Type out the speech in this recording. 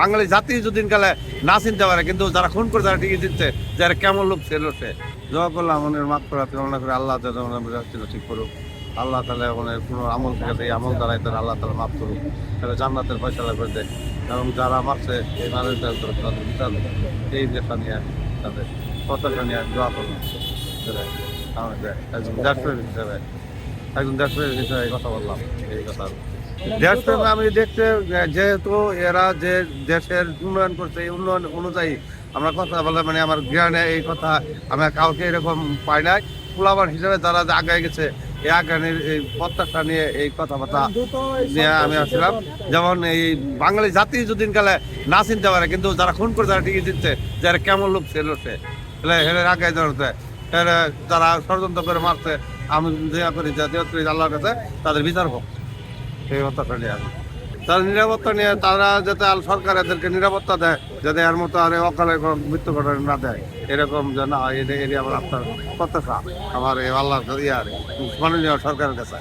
বাঙালি জাতি যদি কালে না চিনতে পারে, কিন্তু যারা খুন করে তারা ঠিকই চিনছে যারা কেমন লোক ছিল সে। দোয়া করলাম মনের মাফ করা কামনা করে আল্লাহ ছিল ঠিক করুক। আল্লাহ তালা মনের কোনো আমল থেকে এই আমল দ্বারাই তারা আল্লাহ তালা মাফ করুক, তাহলে জান্নাতের ফয়সালা করে দেয়। এবং যারা মারছে এই মানুষদের তাদের বিচার এই লেখা নিয়ে তাদের পতাকা নিয়ে দোয়া করলাম। একজন দেশপ্রেমী হিসেবে এই কথা বললাম। এই কথা দেশপ্রেম আমি দেখতে, যেহেতু এরা যে দেশের উন্নয়ন করছে এই উন্নয়ন অনুযায়ী আমরা কথা বলে মানে আমার জ্ঞানে এই কথা আমরা কাউকে এরকম পাই নাই। ফুলাবার হিসেবে যারা আগে গেছে এই আগানের এই প্রত্যাশা নিয়ে এই কথাবার্তা নিয়ে আমি আসছিলাম। যেমন এই বাঙালি জাতি যদি কালে না চিনতে পারে, কিন্তু যারা খুন করে তারা ঠিকই চিনছে যারা কেমন লোক ছিল সে। আগে ধরতে যারা ষড়যন্ত্র করে মারছে আমি আল্লাহর কাছে তাদের বিচার হোক, সেই কথাটা নিয়ে আমি তার নিরাপত্তা নিয়ে তারা যাতে সরকার এদেরকে নিরাপত্তা দেয়, যাতে এর মতো আর অকালে মৃত্যু ঘটনা না দেয়, এরকম যে না এটি আমার আপনার প্রত্যাশা আমার এই আল্লাহর মাননীয় সরকারের কাছে।